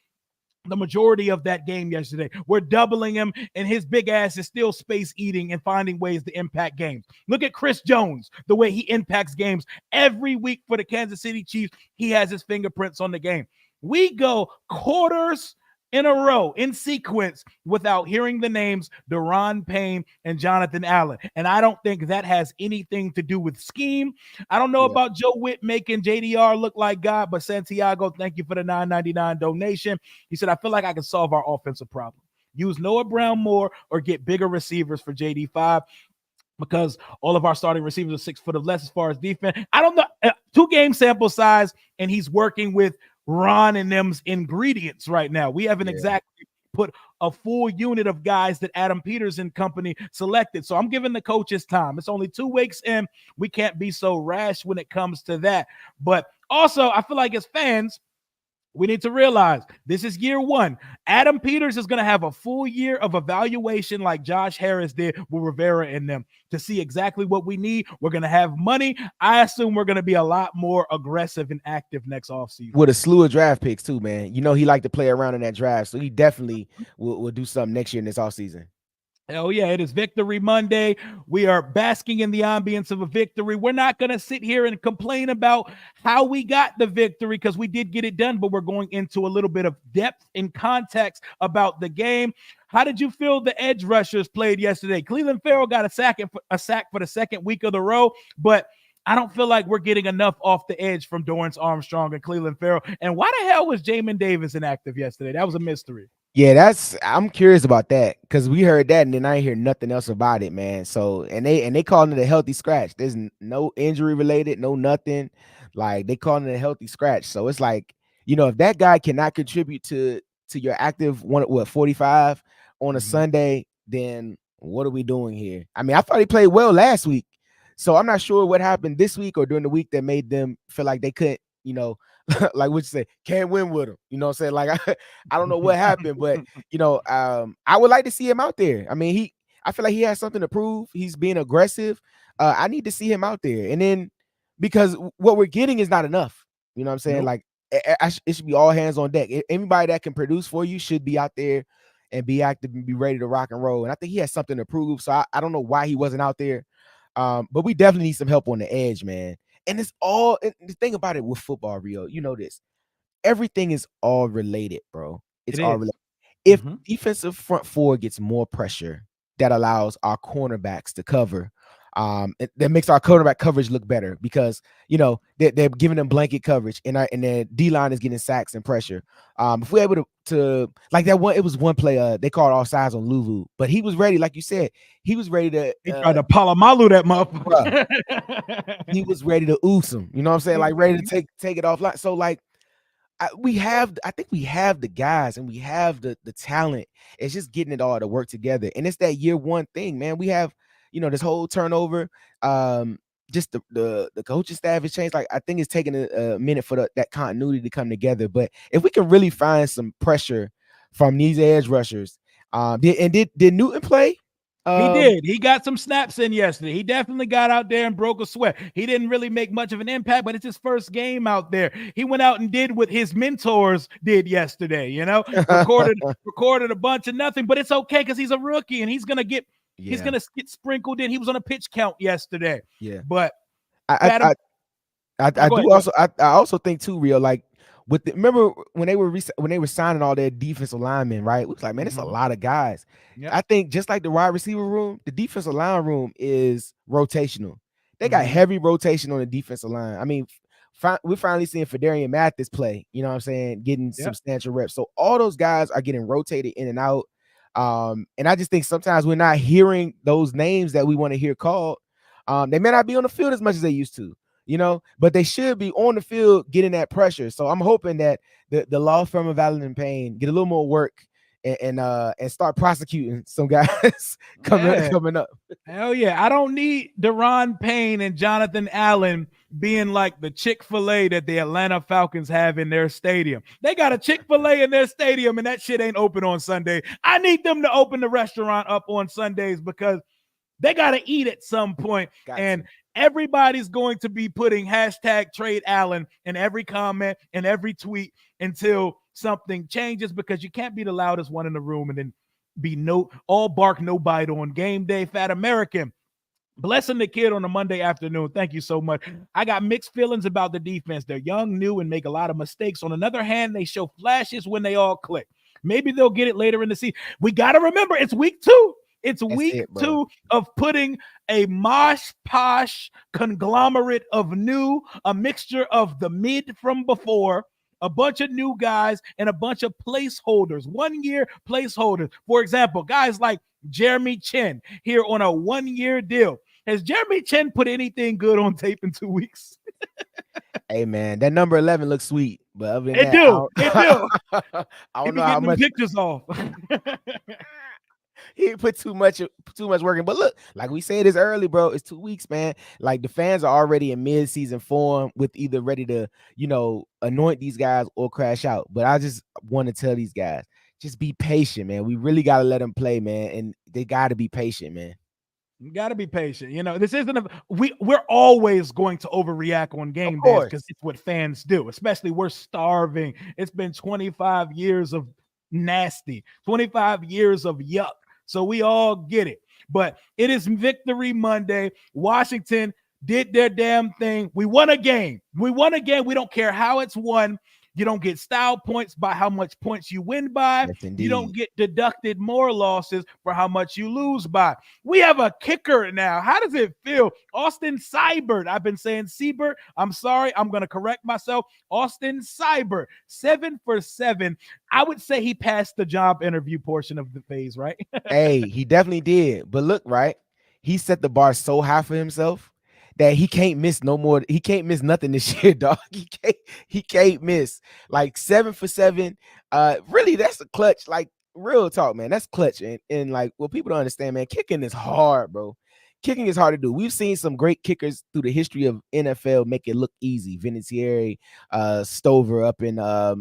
the majority of that game yesterday. We're doubling him, and his big ass is still space eating and finding ways to impact games. Look at Chris Jones, the way he impacts games every week for the Kansas City Chiefs. He has his fingerprints on the game. We go quarters in a row, in sequence, without hearing the names Deron Payne and Jonathan Allen. And I don't think that has anything to do with scheme. I don't know about Joe Witt making JDR look like God, but Santiago, thank you for the $9.99 donation. He said, I feel like I can solve our offensive problem. Use Noah Brown more or get bigger receivers for JD5 because all of our starting receivers are 6 foot or less as far as defense. I don't know. 2 game sample size, and he's working with Ron and them's ingredients right now. We haven't exactly put a full unit of guys that Adam Peters and company selected. So I'm giving the coaches time. It's only 2 weeks in. We can't be so rash when it comes to that. But also, I feel like as fans, we need to realize this is year 1. Adam Peters is going to have a full year of evaluation like Josh Harris did with Rivera and them to see exactly what we need. We're going to have money. I assume we're going to be a lot more aggressive and active next offseason. With a slew of draft picks too, man. He liked to play around in that draft, so he definitely will do something next year in this offseason. Hell yeah, it is Victory Monday. We are basking in the ambience of a victory. We're not going to sit here and complain about how we got the victory because we did get it done, but we're going into a little bit of depth and context about the game. How did you feel the edge rushers played yesterday? Cleveland Farrell got a sack for the second week of the row, but I don't feel like we're getting enough off the edge from Dorrance Armstrong and Cleveland Farrell. And why the hell was Jamin Davis inactive yesterday? That was a mystery. Yeah, I'm curious about that because we heard that and then I ain't hear nothing else about it, man. So and they calling it a healthy scratch. There's no injury related, no nothing. Like they calling it a healthy scratch. So it's like, if that guy cannot contribute to your active 45 on a Sunday, then what are we doing here? I mean, I thought he played well last week. So I'm not sure what happened this week or during the week that made them feel like they couldn't, like what you say, can't win with him. You know what I'm saying? Like I don't know what happened, but I would like to see him out there. I mean, I feel like he has something to prove. He's being aggressive. I need to see him out there. And then because what we're getting is not enough. You know what I'm saying? Nope. Like it should be all hands on deck. Anybody that can produce for you should be out there and be active and be ready to rock and roll. And I think he has something to prove. So I don't know why he wasn't out there. But we definitely need some help on the edge, man. And the thing about it with football, Rio, this. Everything is all related, bro. It's It all is. related. If defensive front four gets more pressure, that allows our cornerbacks to cover. That makes our cornerback coverage look better because they're giving them blanket coverage and their D-line is getting sacks and pressure. If we're able to like that one, it was one play they called all sides on Luvu, but he was ready, like you said, he was ready to he tried to Palomalu that bruh, motherfucker. he was ready to ooze him. You know what I'm saying? Like ready to take it offline. So like I think we have the guys and we have the talent. It's just getting it all to work together. And it's that year one thing, man. We have, this whole turnover. Just the coaching staff has changed. Like I think it's taking a minute for that continuity to come together. But if we can really find some pressure from these edge rushers, did Newton play? He did. He got some snaps in yesterday. He definitely got out there and broke a sweat. He didn't really make much of an impact, but it's his first game out there. He went out and did what his mentors did yesterday, recorded a bunch of nothing, but it's okay because he's a rookie and he's gonna get sprinkled in. He was on a pitch count yesterday. Yeah. But I also think too, Rio, like remember when they were signing all their defensive linemen, right? It was like, man, it's a lot of guys. Yep. I think just like the wide receiver room, the defensive line room is rotational. They got heavy rotation on the defensive line. I mean, we're finally seeing Fedarian Mathis play, you know what I'm saying, getting substantial reps. So all those guys are getting rotated in and out. And I just think sometimes we're not hearing those names that we want to hear called. They may not be on the field as much as they used to. But they should be on the field getting that pressure. So I'm hoping that the law firm of Allen and Payne get a little more work and start prosecuting some guys coming up. Hell yeah. I don't need Deron Payne and Jonathan Allen being like the Chick-fil-A that the Atlanta Falcons have in their stadium. They got a Chick-fil-A in their stadium and that shit ain't open on Sunday. I need them to open the restaurant up on Sundays because they got to eat at some point. Everybody's going to be putting hashtag trade Allen in every comment and every tweet until something changes because you can't be the loudest one in the room and then be all bark, no bite on game day. Fat American, blessing the kid on a Monday afternoon. Thank you so much. I got mixed feelings about the defense. They're young, new, and make a lot of mistakes. On another hand, they show flashes when they all click. Maybe they'll get it later in the season. We got to remember it's week 2. It's week 2 of putting a mosh posh conglomerate of new, a mixture of the mid from before, a bunch of new guys, and a bunch of placeholders, 1 year placeholders. For example, guys like Jeremy Chin here on a 1-year deal. Has Jeremy Chin put anything good on tape in 2 weeks? Hey man, that number 11 looks sweet, but other than it do. I don't know how much pictures off. He put too much work in. But look, like we said, it's early, bro. It's 2 weeks, man. Like the fans are already in mid-season form with either ready to, anoint these guys or crash out. But I just want to tell these guys, just be patient, man. We really got to let them play, man. And they got to be patient, man. You got to be patient. This isn't we're always going to overreact on game days because it's what fans do, especially we're starving. It's been 25 years of nasty, 25 years of yuck. So we all get it. But it is Victory Monday. Washington did their damn thing. We won a game. We don't care how it's won. You don't get style points by how much points you win by. Yes, You don't indeed. get deducted more losses for how much you lose by. We have a kicker now. How does it feel? Austin Seibert. I've been saying Seibert. I'm sorry. I'm going to correct myself. Austin Seibert, 7 for 7. I would say he passed the job interview portion of the phase, right? Hey, he definitely did. But look, right? He set the bar so high for himself that he can't miss no more. He can't miss nothing this year, dog. He can't miss. Like 7 for 7. Really, that's a clutch. Like real talk, man. That's clutch. And like what people don't understand, man, kicking is hard, bro. Kicking is hard to do. We've seen some great kickers through the history of NFL make it look easy. Vinatieri, Stover up in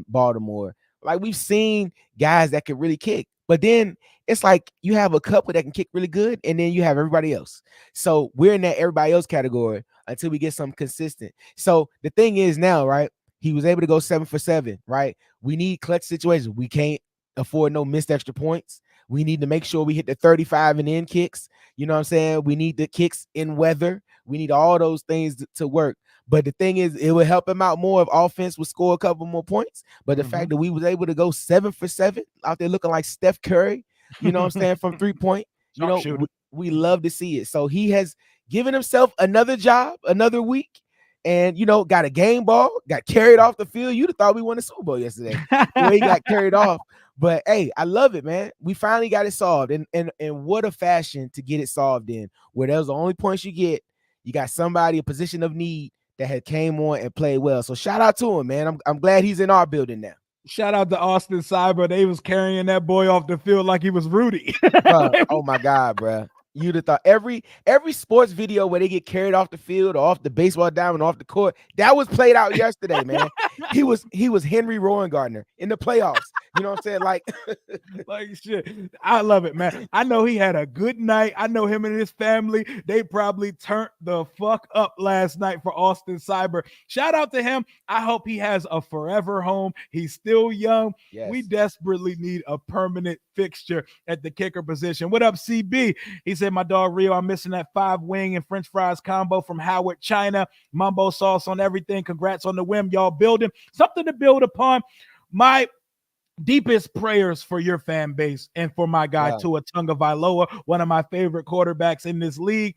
Baltimore. Like we've seen guys that can really kick. But then it's like you have a couple that can kick really good, and then you have everybody else. So we're in that everybody else category until we get something consistent. So the thing is now, right? He was able to go 7 for 7, right? We need clutch situations. We can't afford no missed extra points. We need to make sure we hit the 35 and in kicks. You know what I'm saying? We need the kicks in weather. We need all those things to work. But the thing is, it would help him out more if offense would score a couple more points. But the fact that we was able to go 7 for 7 out there looking like Steph Curry, you know what I'm saying, from 3-point, Sharpshooter. we love to see it. So he has given himself another job, another week, and got a game ball, got carried off the field. You'd have thought we won a Super Bowl yesterday. The way he got carried off. But hey, I love it, man. We finally got it solved. And what a fashion to get it solved in, where that was the only points you get. You got somebody, a position of need that had came on and played well. So shout out to him, man. I'm glad he's in our building now. Shout out to Austin Seibert. They was carrying that boy off the field like he was Rudy. Oh my God, bro. You'd have thought every sports video where they get carried off the field or off the baseball diamond, off the court, that was played out yesterday, man. He was Henry Rowan-Gardner in the playoffs. You know what I'm saying? Like shit. I love it, man. I know he had a good night. I know him and his family, they probably turned the fuck up last night for Austin Seibert. Shout out to him. I hope he has a forever home. He's still young. Yes. We desperately need a permanent fixture at the kicker position. What up, CB? He said, my dog Rio, I'm missing that 5-wing and French fries combo from Howard, China. Mumbo sauce on everything. Congrats on the win. Y'all building something to build upon. My deepest prayers for your fan base and for my guy Tua Tagovailoa, one of my favorite quarterbacks in this league.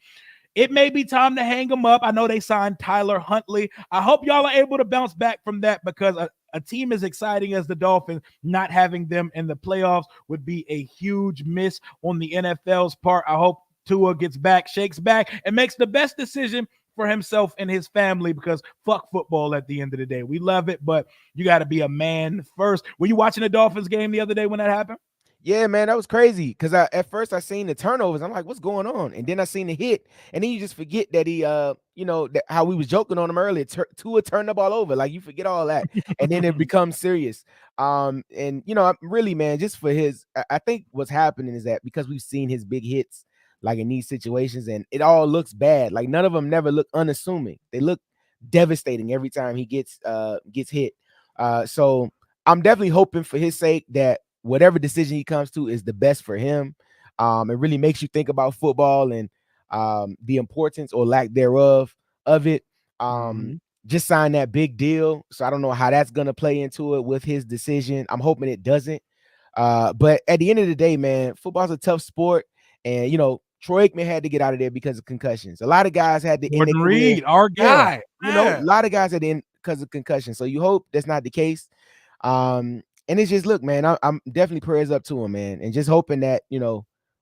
It may be time to hang him up. I know they signed Tyler Huntley. I hope y'all are able to bounce back from that, because a team as exciting as the Dolphins, not having them in the playoffs would be a huge miss on the NFL's part. I hope Tua gets back, shakes back, and makes the best decision for himself and his family, because fuck football at the end of the day. We love it, but you got to be a man first. Were you watching the Dolphins game the other day when that happened? Yeah, man, that was crazy. Because at first I seen the turnovers. I'm like, what's going on? And then I seen the hit. And then you just forget that he, how we was joking on him earlier. Tua turned the ball over. Like, you forget all that. And then it becomes serious. And, really, man, just for I think what's happening is that because we've seen his big hits, like in these situations, and it all looks bad. Like, none of them never look unassuming. They look devastating every time he gets hit. So I'm definitely hoping for his sake that whatever decision he comes to is the best for him. It really makes you think about football and the importance or lack thereof of it. Just signed that big deal. So I don't know how that's going to play into it with his decision. I'm hoping it doesn't. But at the end of the day, man, football's a tough sport. And, Troy Aikman had to get out of there because of concussions. A lot of guys had to end their Reed, career. our guy. A lot of guys had to end because of concussions. So you hope that's not the case. And it's just, look, man, I'm definitely prayers up to him, man. And just hoping that,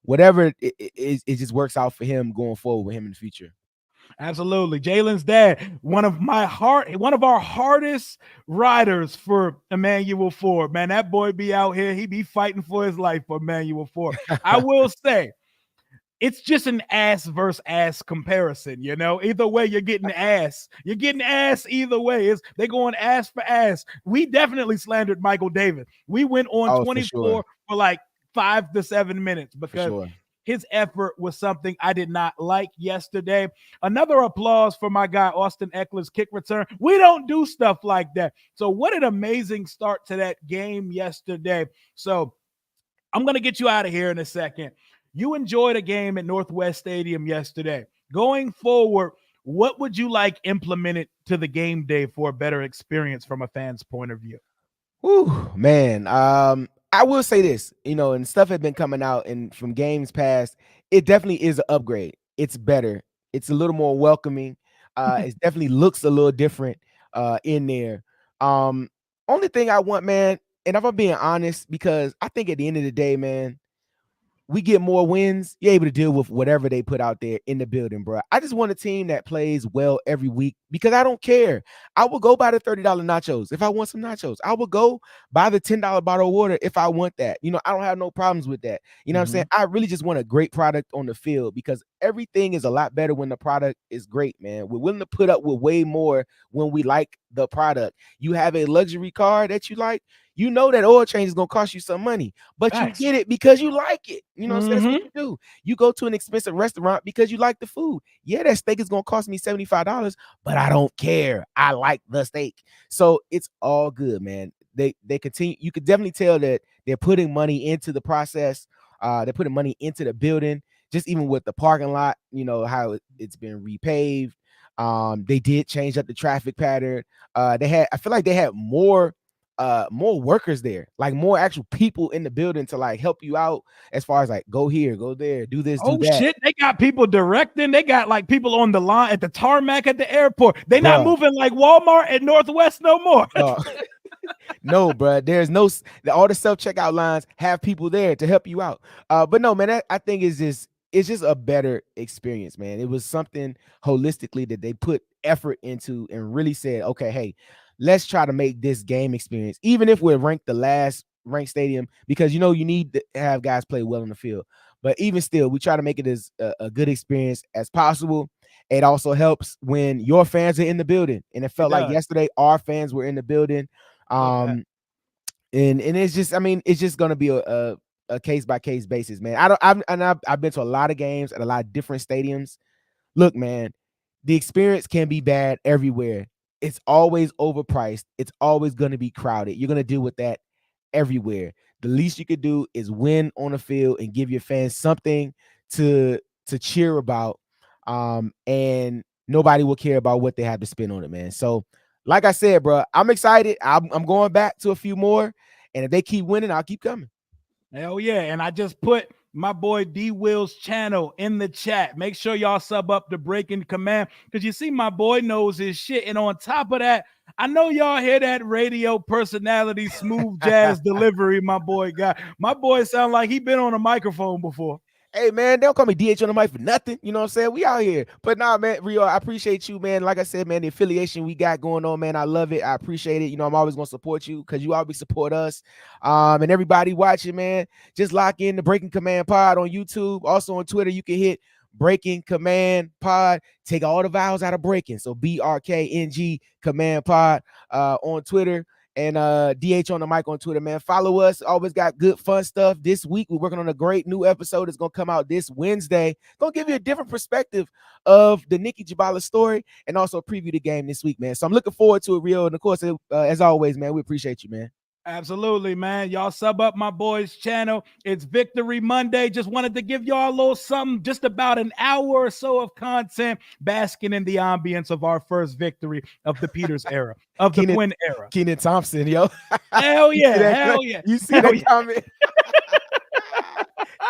whatever it just works out for him going forward with him in the future. Absolutely. Jalen's dad, one of our hardest riders for Emmanuel Ford. Man, that boy be out here. He be fighting for his life for Emmanuel Ford. I will say, it's just an ass versus ass comparison, Either way, you're getting ass. You're getting ass either way. They're going ass for ass. We definitely slandered Michael Davis. We went on 24 for like 5 to 7 minutes because his effort was something I did not like yesterday. Another applause for my guy, Austin Eckler's kick return. We don't do stuff like that. So what an amazing start to that game yesterday. So I'm going to get you out of here in a second. You enjoyed a game at Northwest Stadium yesterday. Going forward, what would you like implemented to the game day for a better experience from a fan's point of view? Whew, man. I will say this, and stuff had been coming out and from games past, it definitely is an upgrade. It's better. It's a little more welcoming. It definitely looks a little different in there. Um, Only thing I want, man, and if I'm being honest, because I think at the end of the day, man, we get more wins, you're able to deal with whatever they put out there in the building, bro. I just want a team that plays well every week because I don't care. I will go buy the $30 nachos if I want some nachos. I will go buy the $10 bottle of water if I want that. I don't have no problems with that. You know what I'm saying? I really just want a great product on the field because everything is a lot better when the product is great, man. We're willing to put up with way more when we like the product. You have a luxury car that you like, that oil change is going to cost you some money, but Facts. you get it because you like it. What I'm saying? That's what Mhm. you do. You go to an expensive restaurant because you like the food. Yeah, that steak is going to cost me $75, but I don't care. I like the steak. So it's all good, man. They continue. You could definitely tell that they're putting money into the process. They're putting money into the building, just even with the parking lot, how it's been repaved. They did change up the traffic pattern. I feel like they had more workers there, like more actual people in the building to like help you out as far as like go here, go there, do this, do Oh that. shit, they got people directing. They got like people on the line at the tarmac at the airport. They not Bruh, moving like Walmart and Northwest no more. no, no, bruh. There's no all the self-checkout lines have people there to help you out. But no, man, I think it's just a better experience, man. It was something holistically that they put effort into and really said, okay, hey, let's try to make this game experience, even if we're ranked the last ranked stadium, because you need to have guys play well in the field. But even still, we try to make it as a good experience as possible. It also helps when your fans are in the building, and it It felt like does. yesterday our fans were in the building. Love that. Um, and it's just, I mean, it's just gonna be a case by case basis, man. I've been to a lot of games at a lot of different stadiums. Look, man, the experience can be bad everywhere. It's always overpriced. It's always going to be crowded. You're going to deal with that everywhere. The least you could do is win on the field and give your fans something to cheer about. And nobody will care about what they have to spend on it, man. So, like I said, bro, I'm excited. I'm going back to a few more, and if they keep winning, I'll keep coming. Hell yeah. And I just put my boy D Will's channel in the chat. Make sure y'all sub up to Breaking Command because you see, my boy knows his shit. And on top of that, I know y'all hear that radio personality, smooth jazz delivery my boy got. My boy sound like he been on a microphone before. Hey, man, they don't call me DH on the mic for nothing. You know what I'm saying? We out here. But nah, man, Rio, I appreciate you, man. Like I said, man, the affiliation we got going on, man, I love it. I appreciate it. I'm always going to support you because you always support us. And everybody watching, man, just lock in the Breaking Command Pod on YouTube. Also on Twitter, you can hit Breaking Command Pod. Take all the vowels out of breaking. So BRKNG Command Pod on Twitter. And DH on the mic on Twitter, man. Follow us. Always got good, fun stuff. This week, we're working on a great new episode. It's going to come out this Wednesday. Going to give you a different perspective of the Nikki Jabala story and also preview the game this week, man. So I'm looking forward to it, Rio. And of course, as always, man, we appreciate you, man. Absolutely, man. Y'all sub up my boy's channel. It's Victory Monday. Just wanted to give y'all a little something, just about an hour or so of content, basking in the ambience of our first victory of the Peters era, of the Quinn era. Kenan Thompson, yo. Hell yeah, hell yeah. You see hell that comment?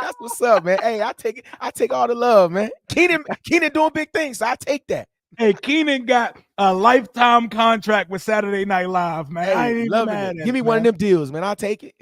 That's what's up, man. Hey, I take all the love, man. Kenan doing big things, so I take that. Hey, Kenan got a lifetime contract with Saturday Night Live, man. Hey, I ain't even mad at Give me one of them deals, man. I'll take it.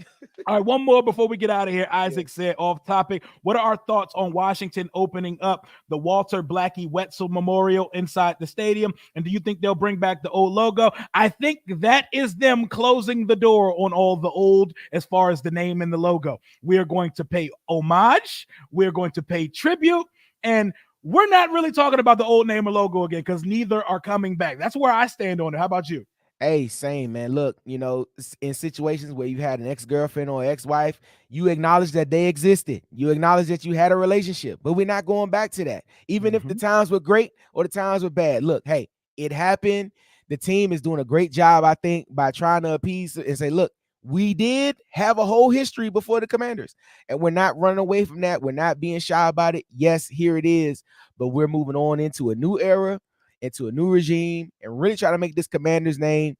All right, one more before we get out of here. Isaac said off topic. What are our thoughts on Washington opening up the Walter Blackie Wetzel Memorial inside the stadium? And do you think they'll bring back the old logo? I think that is them closing the door on all the old as far as the name and the logo. We are going to pay homage. We're going to pay tribute. And we're not really talking about the old name or logo again because neither are coming back. That's where I stand on it. How about you? Hey, same, man. Look, in situations where you had an ex-girlfriend or ex-wife, you acknowledge that they existed. You acknowledge that you had a relationship, but we're not going back to that. Even if the times were great or the times were bad. Look, hey, it happened. The team is doing a great job, I think, by trying to appease and say, look, we did have a whole history before the Commanders, and we're not running away from that. We're not being shy about it. Yes, here it is, but we're moving on into a new era. into a new regime and really try to make this Commanders name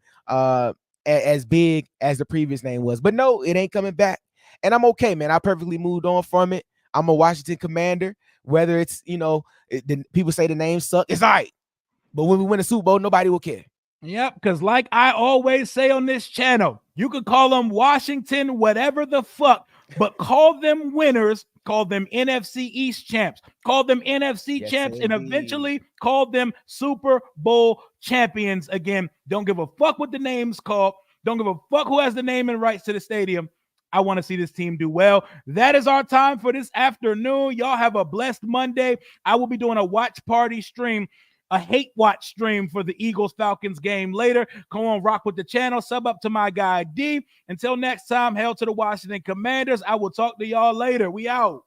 as big as the previous name was. But no, it ain't coming back. And I'm okay, man. I perfectly moved on from it. I'm a Washington Commander. Whether it's, people say the name suck, it's all right. But when we win a Super Bowl, nobody will care. Yep, because like I always say on this channel, you could call them Washington whatever the fuck, but call them winners, call them NFC East champs, call them NFC champs, and eventually call them Super Bowl champions again. Don't give a fuck what the name's called. Don't give a fuck who has the name and rights to the stadium. I want to see this team do well. That is our time for this afternoon. Y'all have a blessed Monday. I will be doing a watch party stream, a hate watch stream for the Eagles-Falcons game later. Come on, rock with the channel. Sub up to my guy D. Until next time, hail to the Washington Commanders. I will talk to y'all later. We out.